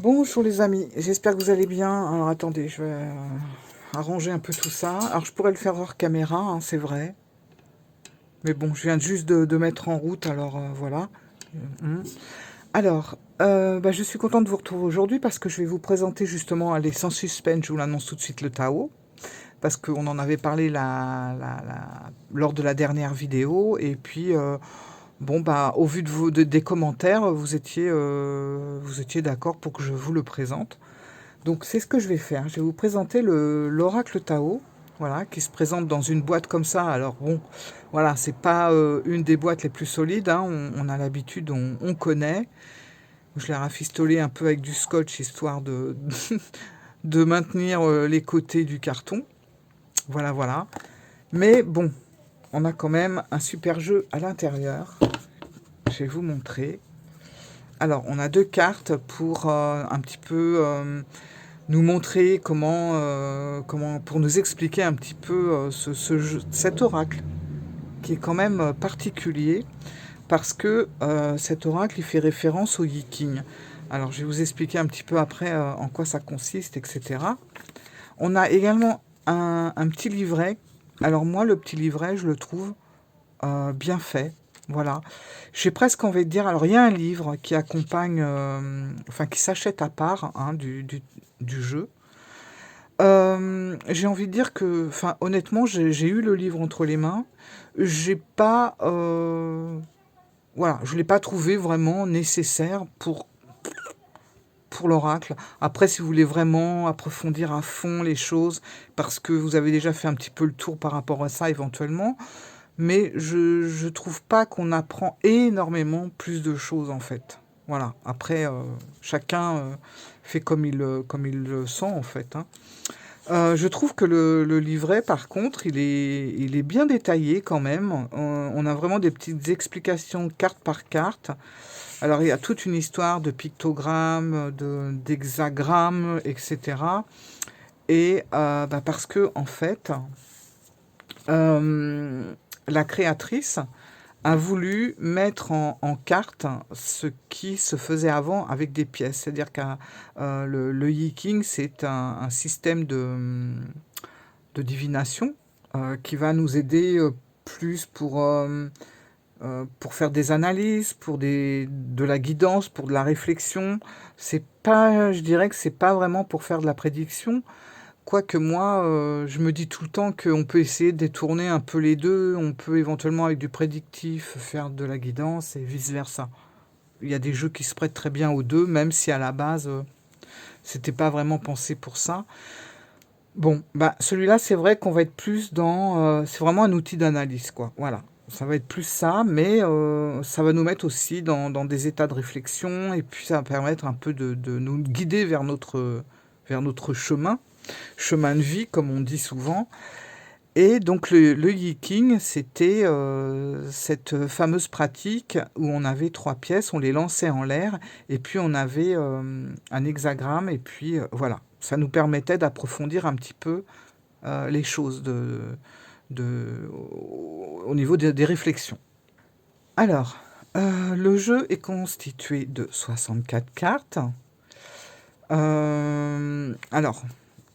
Bonjour les amis, j'espère que vous allez bien. Alors attendez, je vais arranger un peu tout ça. Alors je pourrais le faire hors caméra, hein, c'est vrai. Mais bon, je viens juste de mettre en route, alors voilà. Alors, je suis contente de vous retrouver aujourd'hui parce que je vais vous présenter justement, allez, sans suspense, je vous l'annonce tout de suite, le Tao. Parce qu'on en avait parlé lors de la dernière vidéo. Et puis, bon, bah, au vu des commentaires, vous étiez d'accord pour que je vous le présente. Donc c'est ce que je vais faire. Je vais vous présenter l'oracle Tao, voilà, qui se présente dans une boîte comme ça. Alors bon, voilà, c'est pas une des boîtes les plus solides, hein, on a l'habitude, on connaît. Je l'ai rafistolé un peu avec du scotch histoire de maintenir les côtés du carton. Voilà, voilà. Mais bon, on a quand même un super jeu à l'intérieur. Je vais vous montrer. Alors, on a deux cartes pour un petit peu nous montrer comment pour nous expliquer un petit peu cet oracle, qui est quand même particulier, parce que cet oracle, il fait référence au Yi-King. Alors, je vais vous expliquer un petit peu après en quoi ça consiste, etc. On a également un petit livret. Alors moi, le petit livret, je le trouve bien fait. Voilà. J'ai presque envie de dire, alors il y a un livre qui accompagne, enfin qui s'achète à part, hein, du jeu. J'ai envie de dire que, enfin, honnêtement, j'ai eu le livre entre les mains. J'ai pas, voilà, je l'ai pas trouvé vraiment nécessaire pour l'oracle. Après, si vous voulez vraiment approfondir à fond les choses, parce que vous avez déjà fait un petit peu le tour par rapport à ça éventuellement, mais je trouve pas qu'on apprend énormément plus de choses en fait. Voilà. Après, chacun fait comme il le sent en fait, hein. Je trouve que le livret, par contre, il est bien détaillé quand même. On a vraiment des petites explications carte par carte. Alors, il y a toute une histoire de pictogrammes, d'hexagrammes, etc. Et parce que, en fait, euh, la créatrice a voulu mettre en carte ce qui se faisait avant avec des pièces. C'est-à-dire que le Yi-King, c'est un système de divination qui va nous aider plus pour faire des analyses, de la guidance, pour de la réflexion. C'est pas, je dirais que c'est pas vraiment pour faire de la prédiction. Quoique moi, je me dis tout le temps qu'on peut essayer de détourner un peu les deux. On peut éventuellement avec du prédictif faire de la guidance et vice-versa. Il y a des jeux qui se prêtent très bien aux deux, même si à la base, c'était pas vraiment pensé pour ça. Bon, bah celui-là, c'est vrai qu'on va être plus dans... c'est vraiment un outil d'analyse, quoi. Voilà. Ça va être plus ça, mais ça va nous mettre aussi dans des états de réflexion, et puis ça va permettre un peu de nous guider vers notre chemin de vie, comme on dit souvent. Et donc le Yi-King, c'était cette fameuse pratique où on avait trois pièces, on les lançait en l'air, et puis on avait un hexagramme, et puis voilà. Ça nous permettait d'approfondir un petit peu les choses au niveau des réflexions. Alors, le jeu est constitué de 64 cartes. Alors,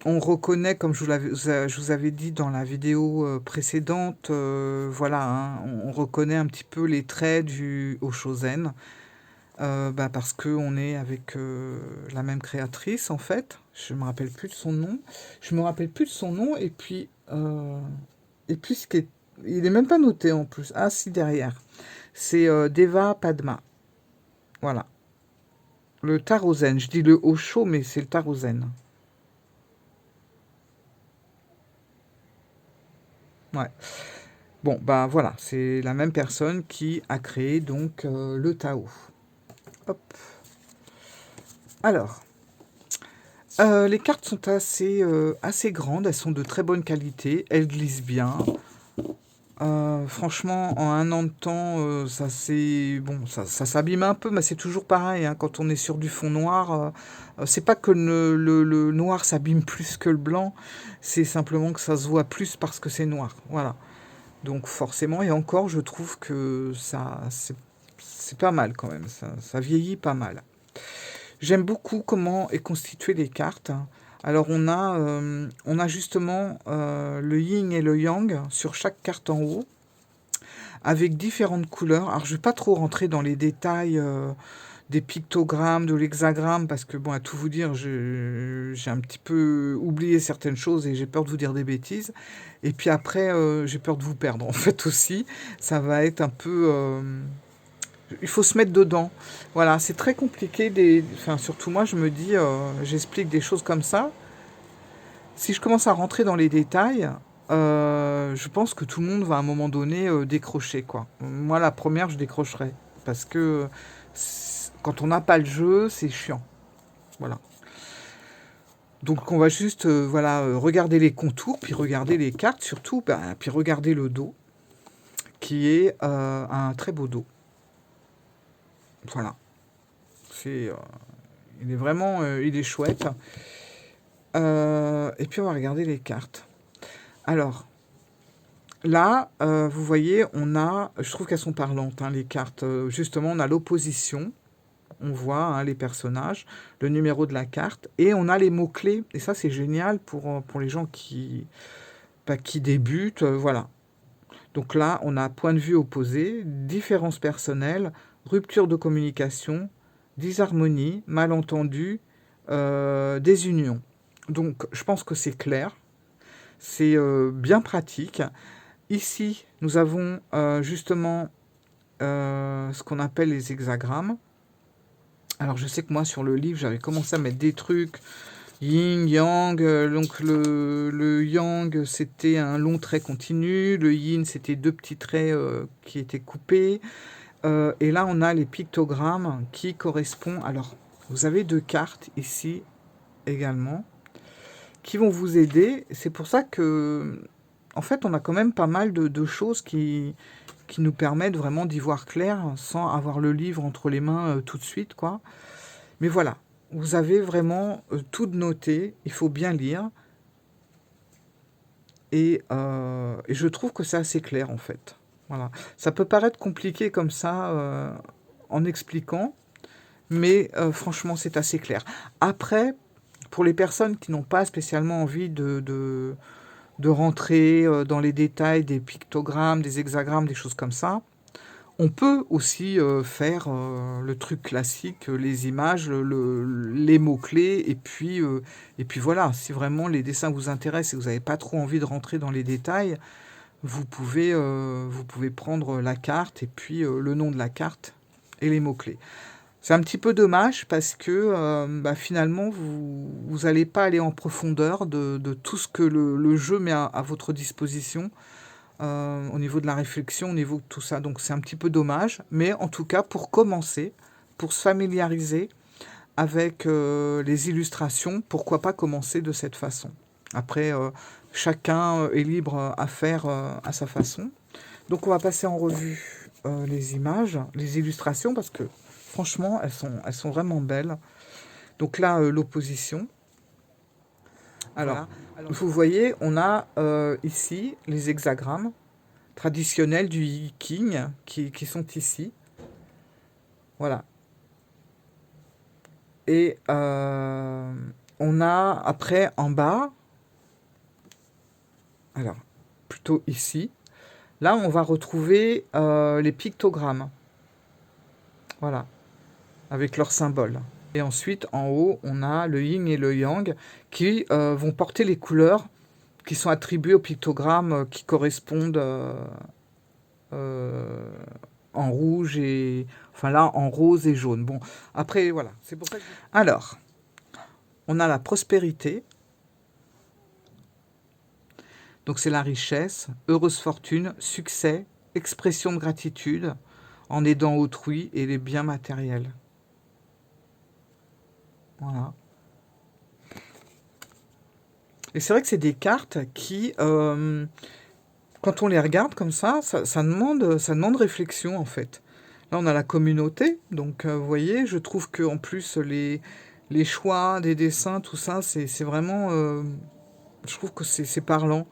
on reconnaît, comme je vous avais dit dans la vidéo précédente, voilà, hein, on reconnaît un petit peu les traits du Oshozen, parce qu'on est avec la même créatrice, en fait. Je me rappelle plus de son nom. Je me rappelle plus de son nom, et puis il est même pas noté en plus. Ah, si, derrière. C'est Deva Padma. Voilà. Le Tarozen. Je dis le Osho, mais c'est le Tarozen. Ouais. Bon, bah voilà, c'est la même personne qui a créé donc le Tao. Hop. Alors, les cartes sont assez grandes, elles sont de très bonne qualité, elles glissent bien. Franchement, en un an de temps, ça s'abîme un peu, mais c'est toujours pareil, hein, quand on est sur du fond noir. C'est pas que le noir s'abîme plus que le blanc, c'est simplement que ça se voit plus parce que c'est noir. Voilà. Donc forcément, et encore, je trouve que c'est pas mal quand même, ça vieillit pas mal. J'aime beaucoup comment est constituée les cartes. Alors on a justement le yin et le yang sur chaque carte en haut, avec différentes couleurs. Alors je ne vais pas trop rentrer dans les détails des pictogrammes, de l'hexagramme, parce que bon, à tout vous dire, j'ai un petit peu oublié certaines choses et j'ai peur de vous dire des bêtises. Et puis après, j'ai peur de vous perdre en fait aussi. Ça va être un peu... il faut se mettre dedans. Voilà, c'est très compliqué. Enfin, surtout moi, je me dis, j'explique des choses comme ça. Si je commence à rentrer dans les détails, je pense que tout le monde va à un moment donné décrocher, quoi. Moi, la première, je décrocherai. Parce que quand on n'a pas le jeu, c'est chiant. Voilà. Donc on va juste voilà, regarder les contours, puis regarder les cartes surtout, puis regarder le dos, qui est un très beau dos. Voilà. Il est vraiment il est chouette. Et puis on va regarder les cartes. Alors, là, vous voyez, je trouve qu'elles sont parlantes, hein, les cartes. Justement, on a l'opposition, on voit hein, les personnages, le numéro de la carte, et on a les mots-clés. Et ça, c'est génial pour les gens qui débutent. Voilà. Donc là, on a point de vue opposé, différence personnelle, rupture de communication, disharmonie, malentendu, désunion. Donc, je pense que c'est clair, c'est bien pratique. Ici, nous avons justement ce qu'on appelle les hexagrammes. Alors, je sais que moi, sur le livre, j'avais commencé à mettre des trucs, yin, yang. Donc, le yang, c'était un long trait continu. Le yin, c'était deux petits traits qui étaient coupés. Et là, on a les pictogrammes qui correspondent... Alors, vous avez deux cartes ici également qui vont vous aider. C'est pour ça que, en fait, on a quand même pas mal de choses qui nous permettent vraiment d'y voir clair sans avoir le livre entre les mains tout de suite, quoi. Mais voilà, vous avez vraiment tout noté, il faut bien lire. Et je trouve que c'est assez clair, en fait. Voilà. Ça peut paraître compliqué comme ça, en expliquant, mais franchement, c'est assez clair. Après, pour les personnes qui n'ont pas spécialement envie de rentrer dans les détails des pictogrammes, des hexagrammes, des choses comme ça, on peut aussi faire le truc classique, les images, les mots-clés, et puis voilà, si vraiment les dessins vous intéressent et que vous n'avez pas trop envie de rentrer dans les détails, vous pouvez prendre la carte et puis le nom de la carte et les mots-clés. C'est un petit peu dommage parce que finalement, vous n'allez pas aller en profondeur de tout ce que le jeu met à votre disposition au niveau de la réflexion, au niveau de tout ça. Donc c'est un petit peu dommage. Mais en tout cas, pour commencer, pour se familiariser avec les illustrations, pourquoi pas commencer de cette façon. Après, chacun est libre à faire à sa façon. Donc on va passer en revue les images, les illustrations, parce que franchement, elles sont vraiment belles. Donc là, l'opposition. Alors, voilà. Vous voyez, on a ici les hexagrammes traditionnels du Yiking qui sont ici. Voilà. Et on a après en bas, alors plutôt ici, là on va retrouver les pictogrammes. Voilà. Avec leurs symboles. Et ensuite, en haut, on a le yin et le yang qui vont porter les couleurs qui sont attribuées aux pictogrammes qui correspondent en rouge et... Enfin là, en rose et jaune. Bon, après, voilà. C'est pour ça que... Alors, on a la prospérité. Donc c'est la richesse, heureuse fortune, succès, expression de gratitude en aidant autrui et les biens matériels. Voilà. Et c'est vrai que c'est des cartes qui, quand on les regarde comme ça demande réflexion en fait. Là, on a la communauté, donc vous voyez, je trouve que en plus les choix des dessins, tout ça, c'est vraiment, je trouve que c'est parlant.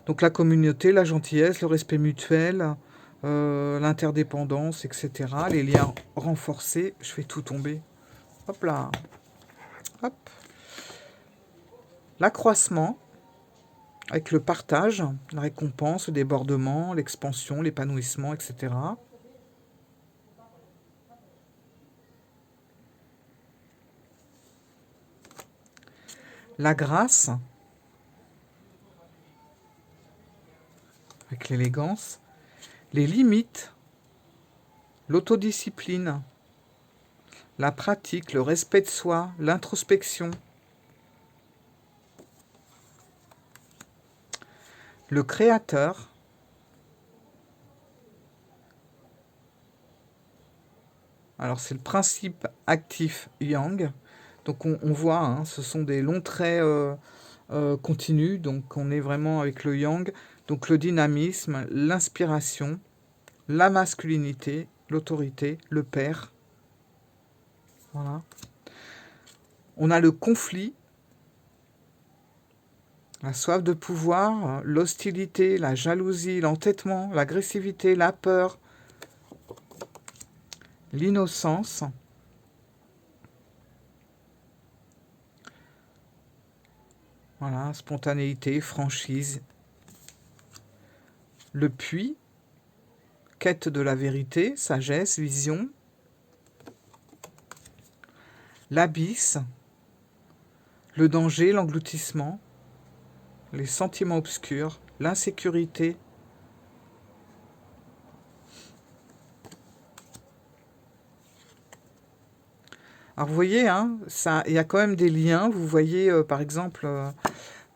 Donc la communauté, la gentillesse, le respect mutuel, l'interdépendance, etc. Les liens renforcés, je fais tout tomber. Hop là. Hop. L'accroissement, avec le partage, la récompense, le débordement, l'expansion, l'épanouissement, etc. La grâce, avec l'élégance. Les limites, l'autodiscipline, la pratique, le respect de soi, l'introspection. Le créateur, alors c'est le principe actif yang. Donc on voit, hein, ce sont des longs traits continus, donc on est vraiment avec le yang. Donc le dynamisme, l'inspiration, la masculinité, l'autorité, le père. Voilà. On a le conflit, la soif de pouvoir, l'hostilité, la jalousie, l'entêtement, l'agressivité, la peur, l'innocence. Voilà, spontanéité, franchise. Le puits, quête de la vérité, sagesse, vision. L'abysse, le danger, l'engloutissement, les sentiments obscurs, l'insécurité. Alors vous voyez, hein, il y a quand même des liens. Vous voyez, par exemple,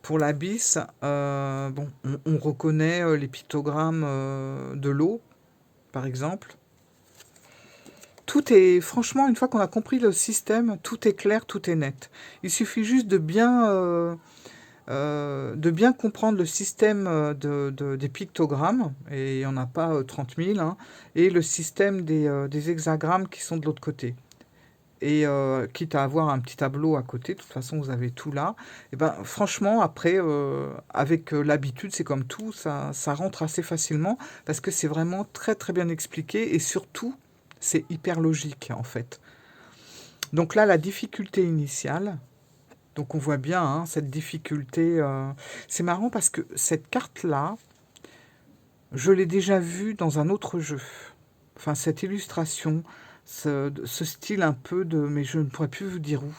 pour l'abysse, bon, on reconnaît les pictogrammes de l'eau, par exemple. Tout est, franchement, une fois qu'on a compris le système, tout est clair, tout est net. Il suffit juste de bien comprendre le système des pictogrammes, et il n'y en a pas 30 000, hein, et le système des hexagrammes qui sont de l'autre côté. Et quitte à avoir un petit tableau à côté, de toute façon vous avez tout là. Et ben franchement, après, avec l'habitude, c'est comme tout, ça rentre assez facilement, parce que c'est vraiment très très bien expliqué, et surtout, c'est hyper logique en fait. Donc là, la difficulté initiale, donc on voit bien, hein, cette difficulté. C'est marrant parce que cette carte-là, je l'ai déjà vue dans un autre jeu. Enfin, cette illustration, ce style un peu de... Mais je ne pourrais plus vous dire où.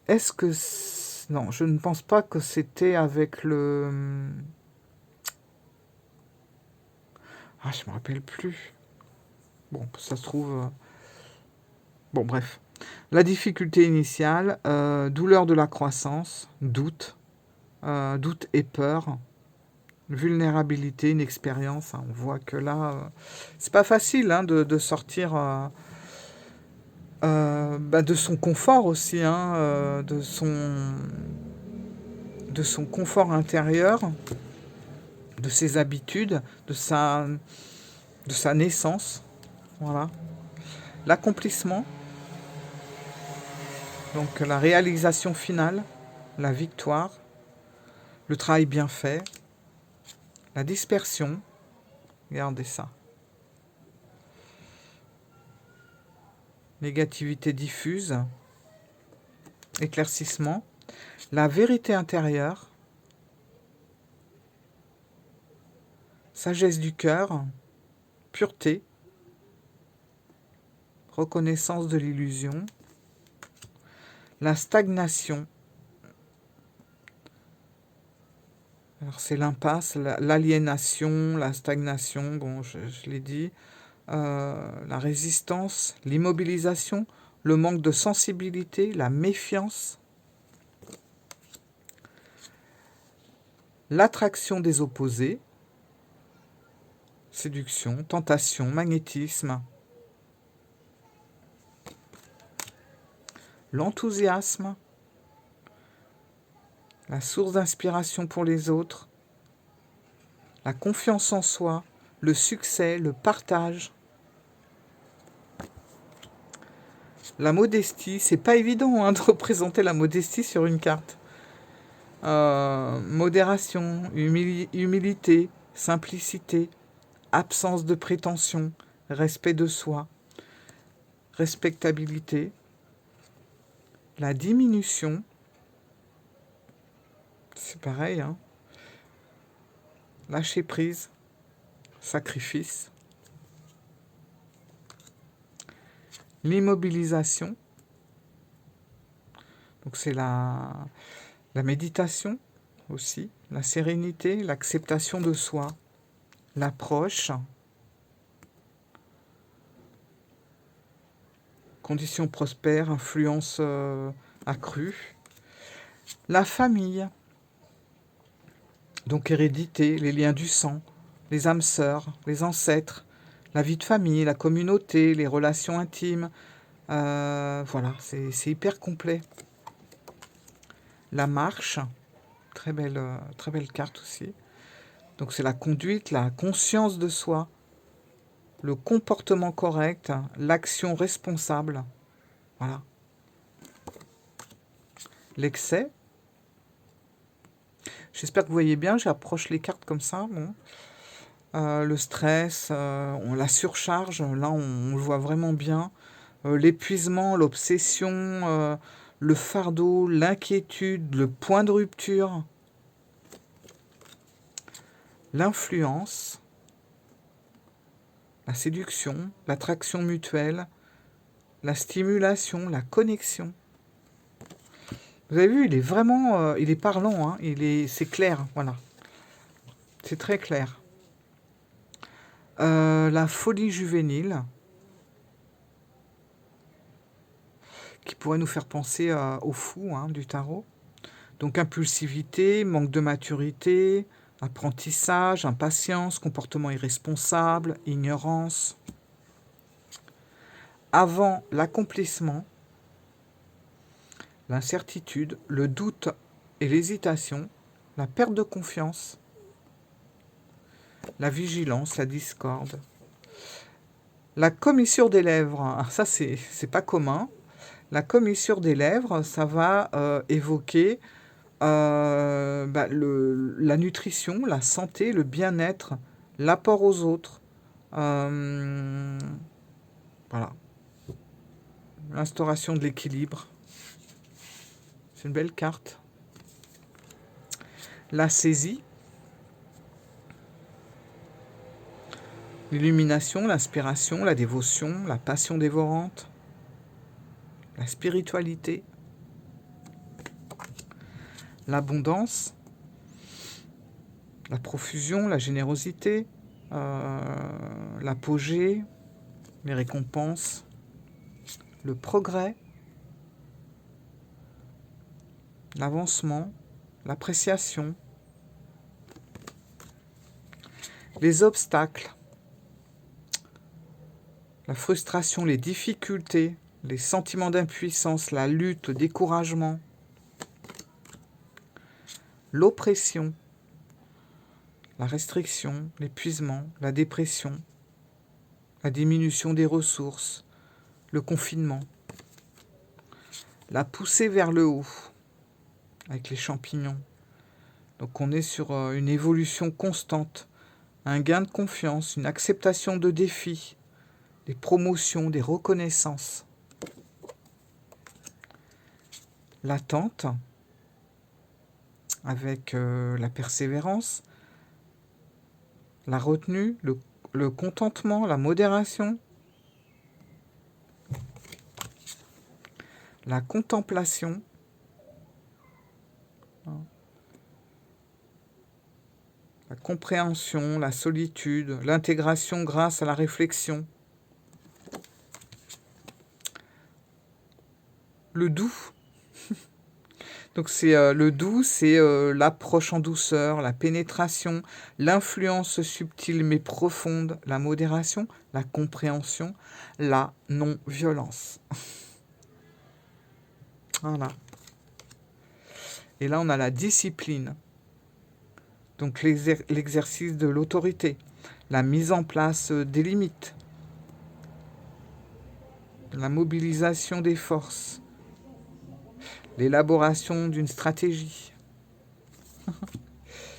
Est-ce que... Non, je ne pense pas que c'était avec le... Ah, je me rappelle plus. Bon, ça se trouve... Bon, bref. La difficulté initiale, douleur de la croissance, doute, doute et peur, vulnérabilité, inexpérience. Hein. On voit que là, c'est pas facile, hein, de sortir de son confort aussi, hein, de son confort intérieur, de ses habitudes, de sa naissance. Voilà. L'accomplissement, donc la réalisation finale, la victoire, le travail bien fait, la dispersion. Regardez ça. Négativité diffuse, éclaircissement, la vérité intérieure, sagesse du cœur, pureté, reconnaissance de l'illusion, la stagnation. Alors c'est l'impasse, l'aliénation, la stagnation, bon je l'ai dit, la résistance, l'immobilisation, le manque de sensibilité, la méfiance, l'attraction des opposés, séduction, tentation, magnétisme, l'enthousiasme, la source d'inspiration pour les autres, la confiance en soi, le succès, le partage, la modestie. C'est pas évident, hein, de représenter la modestie sur une carte. Modération, humilité, simplicité, absence de prétention, respect de soi, respectabilité, La diminution, c'est pareil, hein. Lâcher prise, sacrifice. L'immobilisation, donc c'est la méditation aussi, la sérénité, l'acceptation de soi, l'approche, conditions prospères, influence accrue, la famille, donc hérédité, les liens du sang, les âmes sœurs, les ancêtres, la vie de famille, la communauté, les relations intimes, voilà, c'est hyper complet. La marche, très belle carte aussi. Donc c'est la conduite, la conscience de soi, le comportement correct, l'action responsable. Voilà. L'excès. J'espère que vous voyez bien, j'approche les cartes comme ça. Bon. Le stress, on la surcharge, là on le voit vraiment bien. L'épuisement, l'obsession, le fardeau, l'inquiétude, le point de rupture, l'influence, la séduction, l'attraction mutuelle, la stimulation, la connexion. Vous avez vu, il est vraiment, il est parlant, hein, c'est clair, voilà. C'est très clair. La folie juvénile, qui pourrait nous faire penser au fou, hein, du tarot. Donc impulsivité, manque de maturité, apprentissage, impatience, comportement irresponsable, ignorance. Avant l'accomplissement, l'incertitude, le doute et l'hésitation, la perte de confiance, la vigilance, la discorde. La commissure des lèvres, ça c'est pas commun. La commissure des lèvres, ça va évoquer la nutrition, la santé, le bien-être, l'apport aux autres. Voilà. L'instauration de l'équilibre. C'est une belle carte. La saisie. L'illumination, l'inspiration, la dévotion, la passion dévorante. La spiritualité. L'abondance. La profusion, la générosité. L'apogée. Les récompenses. Le progrès. L'avancement. L'appréciation. Les obstacles. La frustration, les difficultés, les sentiments d'impuissance, la lutte, le découragement, l'oppression, la restriction, l'épuisement, la dépression, la diminution des ressources, le confinement, la poussée vers le haut, avec les champignons. Donc on est sur une évolution constante, un gain de confiance, une acceptation de défis, des promotions, des reconnaissances. L'attente, avec la persévérance, la retenue, le contentement, la modération, la contemplation, la compréhension, la solitude, l'intégration grâce à la réflexion, le doux. Donc c'est le doux, c'est l'approche en douceur, la pénétration, l'influence subtile mais profonde, la modération, la compréhension, la non-violence. Voilà. Et là, on a la discipline. Donc l'exercice de l'autorité, la mise en place des limites, la mobilisation des forces, l'élaboration d'une stratégie.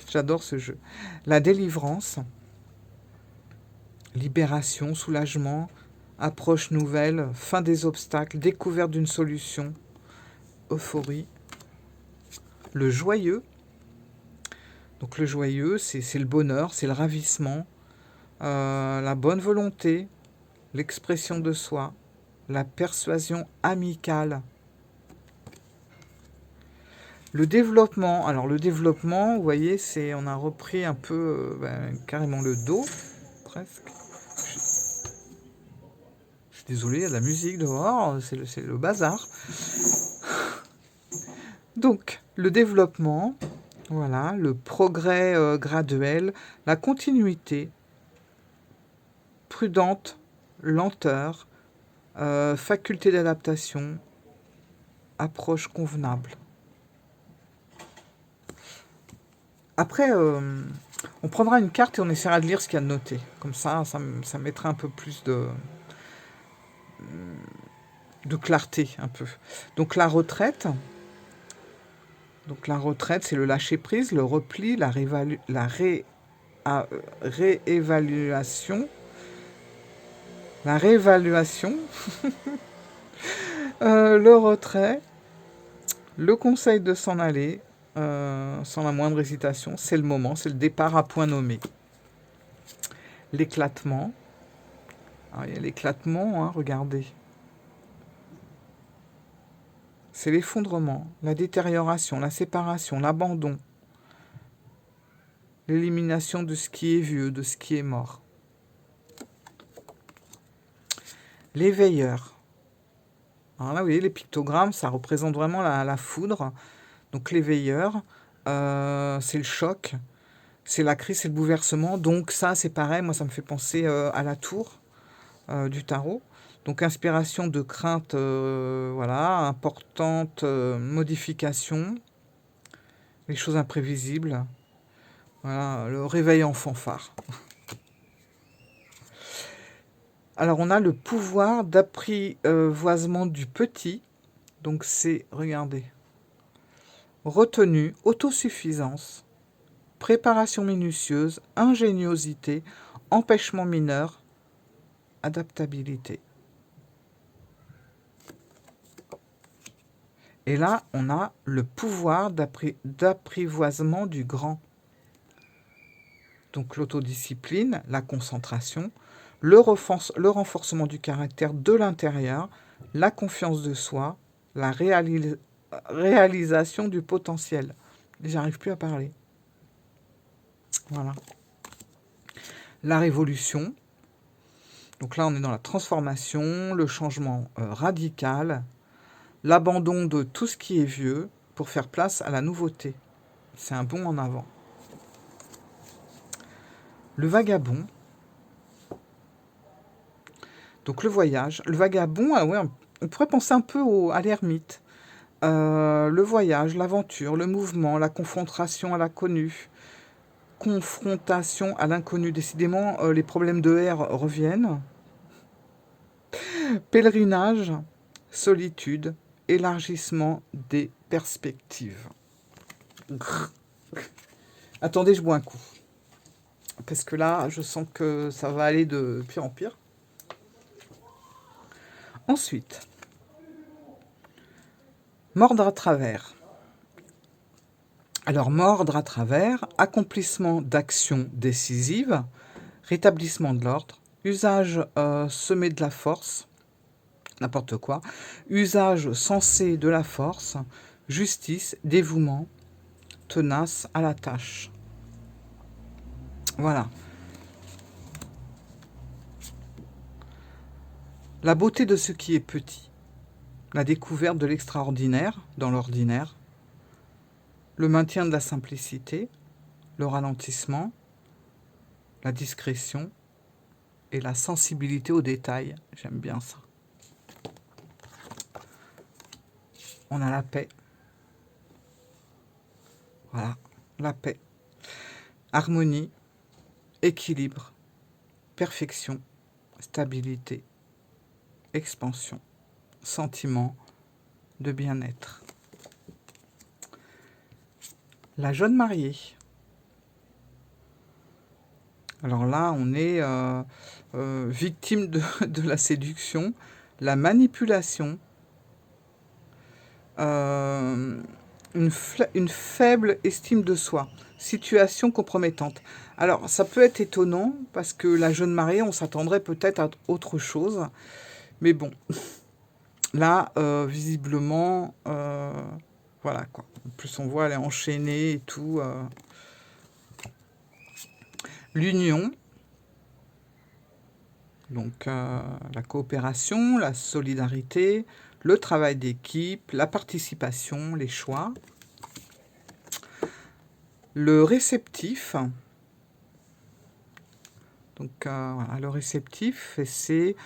J'adore ce jeu. La délivrance, libération, soulagement, approche nouvelle, fin des obstacles, découverte d'une solution, euphorie. Le joyeux. Donc le joyeux, c'est le bonheur, c'est le ravissement, la bonne volonté, l'expression de soi, la persuasion amicale. Le développement, alors le développement, vous voyez, on a repris un peu carrément le dos, presque. Je suis désolé, il y a de la musique dehors, c'est le bazar. Donc, le développement, voilà, le progrès graduel, la continuité, prudente, lenteur, faculté d'adaptation, approche convenable. Après, on prendra une carte et on essaiera de lire ce qu'il y a de noté. Comme ça mettra un peu plus de clarté, un peu. Donc la retraite, c'est le lâcher-prise, le repli, la réévaluation, le retrait, le conseil de s'en aller, sans la moindre hésitation, c'est le moment, c'est le départ à point nommé. L'éclatement. Alors, il y a l'éclatement, hein, regardez. C'est l'effondrement, la détérioration, la séparation, l'abandon, l'élimination de ce qui est vieux, de ce qui est mort. Les veilleurs. Alors là, vous voyez, les pictogrammes, ça représente vraiment la foudre. Donc les veilleurs, c'est le choc, c'est la crise, c'est le bouleversement. Donc ça, c'est pareil, moi, ça me fait penser à la tour du tarot. Donc inspiration de crainte, voilà, importante modification, les choses imprévisibles. Voilà, le réveil en fanfare. Alors on a le pouvoir d'apprivoisement du petit. Donc c'est, regardez, retenue, autosuffisance, préparation minutieuse, ingéniosité, empêchement mineur, adaptabilité. Et là, on a le pouvoir d'apprivoisement du grand. Donc l'autodiscipline, la concentration, le renforcement du caractère de l'intérieur, la confiance de soi, la réalisation du potentiel. J'arrive plus à parler. Voilà. La révolution. Donc là, on est dans la transformation, le changement radical, l'abandon de tout ce qui est vieux pour faire place à la nouveauté. C'est un bond en avant. Le vagabond. Donc le voyage. Le vagabond, ouais, on pourrait penser un peu à l'ermite. Le voyage, l'aventure, le mouvement, la confrontation à l'inconnu. Confrontation à l'inconnu. Décidément, les problèmes de R reviennent. Pèlerinage, solitude, élargissement des perspectives. Grrr. Attendez, je bois un coup. Parce que là, je sens que ça va aller de pire en pire. Ensuite, mordre à travers. Alors, mordre à travers, accomplissement d'actions décisives, rétablissement de l'ordre, usage semé de la force, n'importe quoi, usage sensé de la force, justice, dévouement, tenace à la tâche. Voilà. La beauté de ce qui est petit, la découverte de l'extraordinaire dans l'ordinaire, le maintien de la simplicité, le ralentissement, la discrétion et la sensibilité aux détails. J'aime bien ça. On a la paix. Voilà, la paix. Harmonie, équilibre, perfection, stabilité, expansion, sentiment de bien-être. La jeune mariée. Alors là, on est victime de la séduction, la manipulation, Euh, une faible estime de soi. Situation compromettante. Alors, ça peut être étonnant, parce que la jeune mariée, on s'attendrait peut-être à autre chose. Mais bon, là, visiblement, voilà quoi. En plus, on voit elle est enchaînée et tout. L'union, donc la coopération, la solidarité, le travail d'équipe, la participation, les choix. Le réceptif, donc voilà, le réceptif, et c'est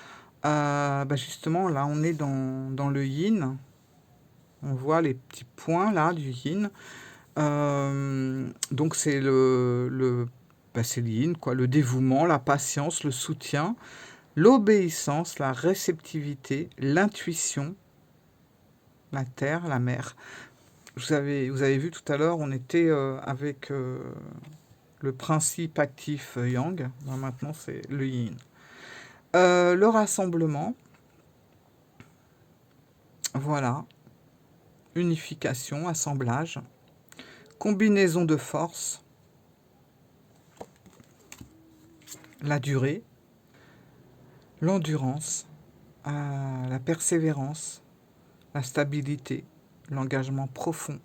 justement là, on est dans le yin. On voit les petits points là du yin. Donc c'est c'est le yin, quoi, le dévouement, la patience, le soutien, l'obéissance, la réceptivité, l'intuition, la terre, la mer. Vous avez vu tout à l'heure, on était avec le principe actif yang. Ben, maintenant, c'est le yin. Le rassemblement, voilà. Unification, assemblage. Combinaison de forces, la durée, l'endurance, la persévérance, la stabilité, l'engagement profond.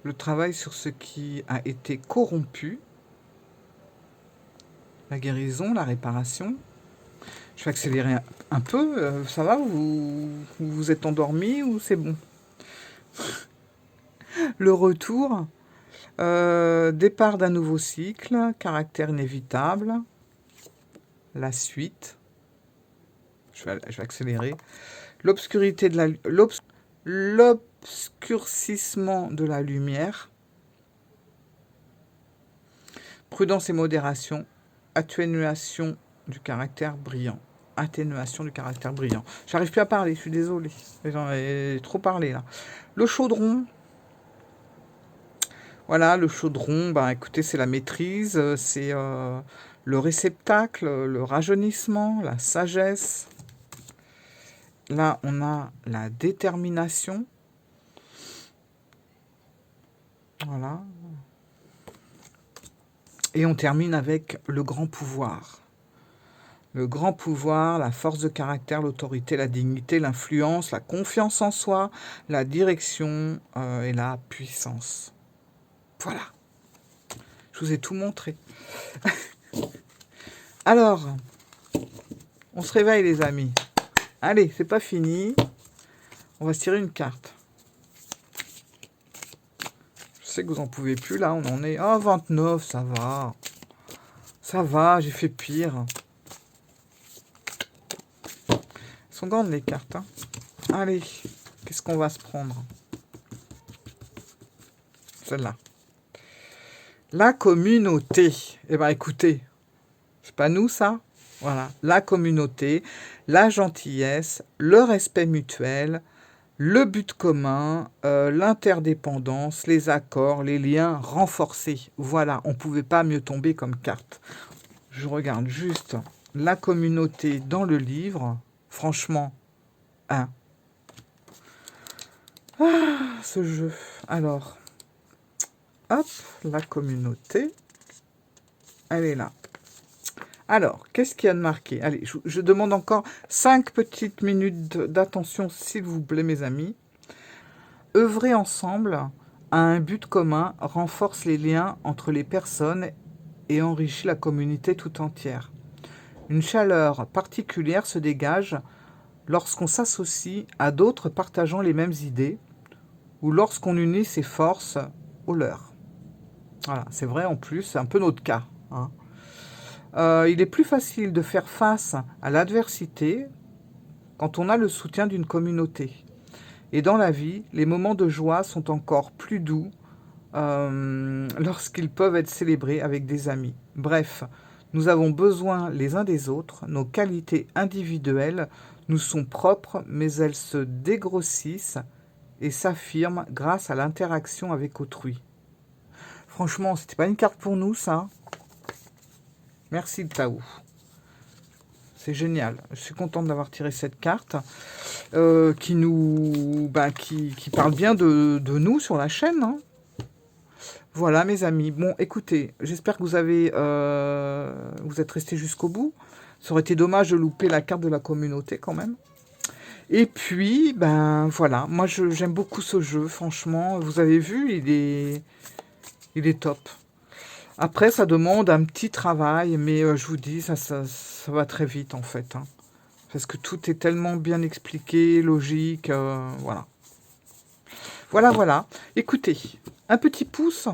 Le travail sur ce qui a été corrompu, la guérison, la réparation. Je vais accélérer un peu, ça va, vous êtes endormi ou c'est bon? Le retour, départ d'un nouveau cycle, caractère inévitable, la suite, je vais accélérer, l'obscurcissement de la lumière, prudence et modération, atténuation du caractère brillant. Atténuation du caractère brillant. J'arrive plus à parler, je suis désolée. J'en ai trop parlé là. Le chaudron. Voilà, le chaudron, bah écoutez, c'est la maîtrise, c'est le réceptacle, le rajeunissement, la sagesse. Là, on a la détermination. Voilà. Et on termine avec le grand pouvoir. Le grand pouvoir, la force de caractère, l'autorité, la dignité, l'influence, la confiance en soi, la direction et la puissance. Voilà. Je vous ai tout montré. Alors, on se réveille les amis. Allez, c'est pas fini. On va se tirer une carte. Je sais que vous en pouvez plus là, on en est à 29, ça va. Ça va, j'ai fait pire. Elles sont grandes les cartes. Hein. Allez, qu'est-ce qu'on va se prendre? Celle-là. La communauté. Eh ben écoutez, c'est pas nous ça. Voilà, la communauté, la gentillesse, le respect mutuel, le but commun, l'interdépendance, les accords, les liens renforcés. Voilà, on ne pouvait pas mieux tomber comme carte. Je regarde juste la communauté dans le livre. Franchement, hein. Ah, ce jeu. Alors, hop, la communauté. Elle est là. Alors, qu'est-ce qu'il y a de marqué? Allez, je demande encore 5 petites minutes d'attention, s'il vous plaît, mes amis. Œuvrer ensemble à un but commun renforce les liens entre les personnes et enrichit la communauté tout entière. Une chaleur particulière se dégage lorsqu'on s'associe à d'autres partageant les mêmes idées ou lorsqu'on unit ses forces aux leurs. Voilà, c'est vrai en plus, c'est un peu notre cas. Hein. Il est plus facile de faire face à l'adversité quand on a le soutien d'une communauté. Et dans la vie, les moments de joie sont encore plus doux lorsqu'ils peuvent être célébrés avec des amis. Bref, nous avons besoin les uns des autres, nos qualités individuelles nous sont propres, mais elles se dégrossissent et s'affirment grâce à l'interaction avec autrui. Franchement, c'était pas une carte pour nous, ça. Merci le Tao. C'est génial. Je suis contente d'avoir tiré cette carte qui nous, qui parle bien de nous sur la chaîne, hein. Voilà, mes amis. Bon, écoutez, j'espère que vous êtes restés jusqu'au bout. Ça aurait été dommage de louper la carte de la communauté quand même. Et puis, ben voilà, moi j'aime beaucoup ce jeu, franchement. Vous avez vu, il est top. Après, ça demande un petit travail, mais je vous dis, ça va très vite en fait, hein. Parce que tout est tellement bien expliqué, logique, voilà. Voilà, voilà. Écoutez, un petit pouce.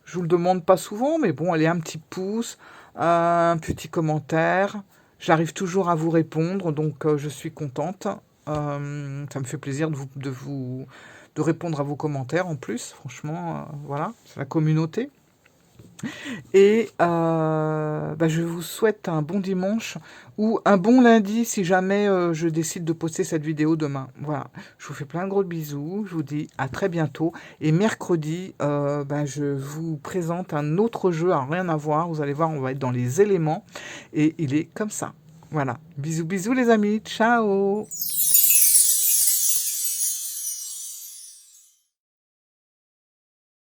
Je vous le demande pas souvent, mais bon, allez, un petit pouce, un petit commentaire. J'arrive toujours à vous répondre, donc je suis contente. Ça me fait plaisir de répondre à vos commentaires en plus. Franchement, voilà, c'est la communauté. Et je vous souhaite un bon dimanche ou un bon lundi si jamais je décide de poster cette vidéo demain. Voilà, je vous fais plein de gros bisous, je vous dis à très bientôt. Et mercredi, je vous présente un autre jeu à rien à voir. Vous allez voir, on va être dans les éléments et il est comme ça. Voilà, bisous bisous les amis, ciao.